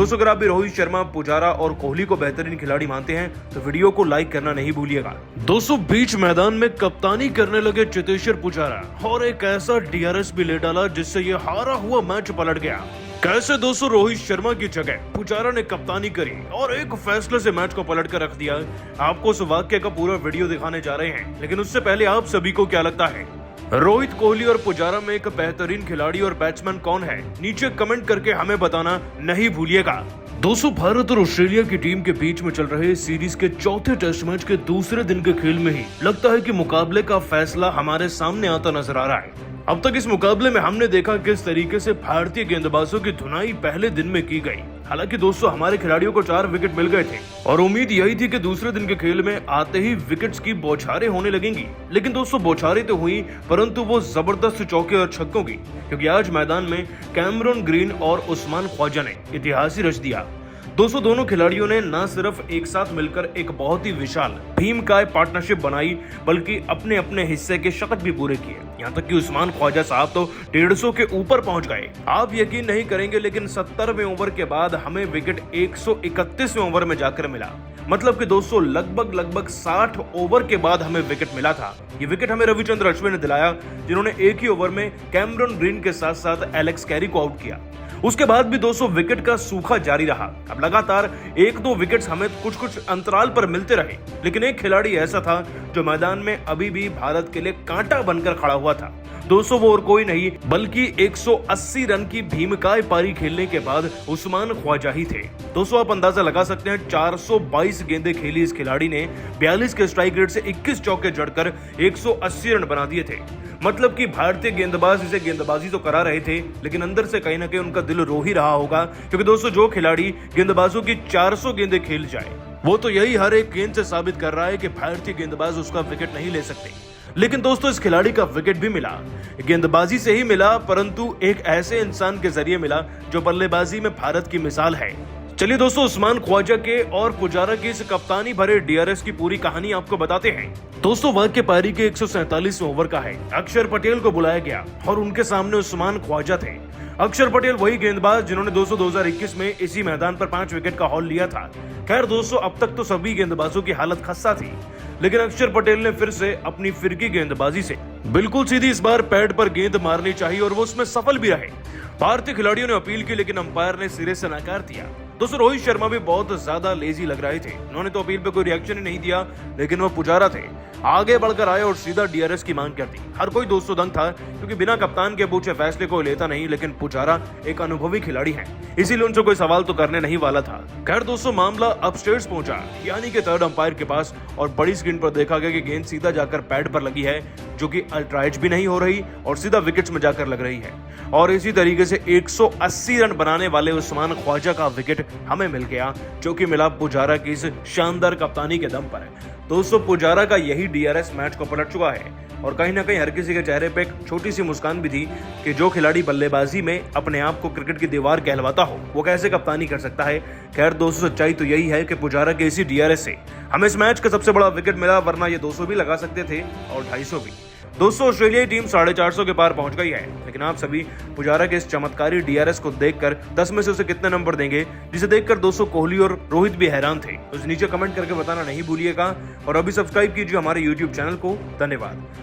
दोस्तों अगर आप भी रोहित शर्मा, पुजारा और कोहली को बेहतरीन खिलाड़ी मानते हैं तो वीडियो को लाइक करना नहीं भूलिएगा। दोस्तों बीच मैदान में कप्तानी करने लगे चेतेश्वर पुजारा और एक ऐसा डीआरएस भी ले डाला जिससे ये हारा हुआ मैच पलट गया। कैसे दोस्तों रोहित शर्मा की जगह पुजारा ने कप्तानी करी और एक फैसले से मैच को पलट कर रख दिया। आपको उस वाक्य का पूरा वीडियो दिखाने जा रहे हैं, लेकिन उससे पहले आप सभी को क्या लगता है, रोहित, कोहली और पुजारा में एक बेहतरीन खिलाड़ी और बैट्समैन कौन है? नीचे कमेंट करके हमें बताना नहीं भूलिएगा। दोस्तों भारत और ऑस्ट्रेलिया की टीम के बीच में चल रहे सीरीज के चौथे टेस्ट मैच के दूसरे दिन के खेल में ही लगता है कि मुकाबले का फैसला हमारे सामने आता नजर आ रहा है। अब तक इस मुकाबले में हमने देखा किस तरीके से भारतीय गेंदबाजों की धुनाई पहले दिन में की गई। हालांकि दोस्तों हमारे खिलाड़ियों को 4 विकेट मिल गए थे और उम्मीद यही थी कि दूसरे दिन के खेल में आते ही विकेट्स की बौछारें होने लगेंगी। लेकिन दोस्तों बौछारें तो हुई, परंतु वो जबरदस्त चौके और छक्कों की, क्योंकि आज मैदान में कैमरन ग्रीन और उस्मान ख्वाजा ने इतिहास ही रच दिया। दोस्तों दोनों खिलाड़ियों ने न सिर्फ एक साथ मिलकर एक बहुत ही विशाल भीमकाय पार्टनरशिप बनाई, बल्कि अपने अपने हिस्से के शतक भी पूरे किए। यहाँ तक कि उस्मान ख्वाजा साहब तो 150 के ऊपर पहुंच गए। आप यकीन नहीं करेंगे, लेकिन 70वें ओवर के बाद हमें विकेट 131वें ओवर में जाकर मिला। मतलब कि दोस्तों लगभग 60 ओवर के बाद हमें विकेट मिला था। ये विकेट हमें रविचंद्रन अश्विन ने दिलाया, जिन्होंने एक ही ओवर में कैमरन ग्रीन के साथ साथ एलेक्स कैरी को आउट किया। उसके बाद भी 200 विकेट का सूखा जारी रहा। अब लगातार 1-2 विकेट्स हमें कुछ अंतराल पर मिलते रहे, लेकिन एक खिलाड़ी ऐसा था जो मैदान में अभी भी भारत के लिए कांटा बनकर खड़ा हुआ था। 200 वो और कोई नहीं बल्कि 180 रन की भीमकाय पारी खेलने के बाद उस्मान ख्वाजा ही थे। 200 आप अंदाजा लगा सकते हैं, 422 गेंदें खेली इस खिलाड़ी ने, 42 के स्ट्राइक रेट से 21 चौके जड़कर 180 रन बना दिए थे। मतलब कि भारतीय गेंदबाज इसे गेंदबाजी तो करा रहे थे, लेकिन अंदर से कहीं ना कहीं उनका दिल रो ही रहा होगा, क्योंकि दोस्तों जो खिलाड़ी गेंदबाजों की 400 गेंदें खेल जाए, वो तो यही हर एक गेंद से साबित कर रहा है कि भारतीय गेंदबाज उसका विकेट नहीं ले सकते। लेकिन दोस्तों इस खिलाड़ी का विकेट भी मिला, गेंदबाजी से ही मिला, परंतु एक ऐसे इंसान के जरिए मिला जो बल्लेबाजी में भारत की मिसाल है। चलिए दोस्तों उस्मान ख्वाजा के और पुजारा की इस कप्तानी भरे डीआरएस की पूरी कहानी आपको बताते हैं। दोस्तों वाक्य पारी के 147वें ओवर का है। अक्षर पटेल को बुलाया गया और उनके सामने उस्मान ख्वाजा थे। अक्षर पटेल वही गेंदबाज जिन्होंने 2021 में इसी मैदान पर 5 विकेट का हॉल लिया था। खैर दोस्तों अब तक तो सभी गेंदबाजों की हालत खस्ता थी, लेकिन अक्षर पटेल ने फिर से अपनी फिरकी गेंदबाजी से बिल्कुल सीधी इस बार पैड पर गेंद मारनी चाहिए और वो उसमें सफल भी रहे। भारतीय खिलाड़ियों ने अपील की, लेकिन अंपायर ने सिरे से नकार दिया। दोस्तों रोहित शर्मा भी बहुत ज्यादा लेजी लग रहे थे। उन्होंने तो अपील पे कोई रिएक्शन ही नहीं दिया, लेकिन वो पुजारा थे, आगे बढ़कर आए और सीधा डीआरएस की मांग कर दी। हर कोई दोस्तों दंग था, क्योंकि बिना कप्तान के पूछे फैसले कोई लेता नहीं, लेकिन पुजारा एक अनुभवी खिलाड़ी हैं, इसीलिए उनसे कोई सवाल तो करने नहीं वाला था। खैर दोस्तों मामला अपस्टेयर्स पहुंचा, यानी कि थर्ड अंपायर के पास, और बड़ी स्क्रीन पर देखा गया कि गेंद सीधा जाकर पैड पर लगी है, जो कि अल्ट्राइज भी नहीं हो रही और सीधा विकेट्स में जाकर लग रही है। और इसी तरीके से 180 रन बनाने वाले उस्मान ख्वाजा का विकेट हमें मिल गया, जो कि मिला पुजारा की इस शानदार कप्तानी के दम पर। दोस्तों पुजारा का यही डीआरएस मैच को पलट चुका है, और कहीं ना कहीं हर किसी के चेहरे पे एक छोटी सी मुस्कान भी थी कि जो खिलाड़ी बल्लेबाजी में अपने आप को क्रिकेट की दीवार कहलवाता हो, वो कैसे कप्तानी कर सकता है। खैर दोस्तों सच्चाई तो यही है कि पुजारा के इसी डीआरएस से हमें इस मैच का सबसे बड़ा विकेट मिला, वरना ये 200 भी लगा सकते थे और 250 भी। दोस्तों ऑस्ट्रेलियाई टीम 450 के पार पहुंच गई है, लेकिन आप सभी पुजारा के इस चमत्कारी डीआरएस को देखकर 10 में से उसे कितने नंबर देंगे, जिसे देखकर दोस्तों कोहली और रोहित भी हैरान थे। तो नीचे कमेंट करके बताना नहीं भूलिएगा, और अभी सब्सक्राइब कीजिए हमारे यूट्यूब चैनल को। धन्यवाद।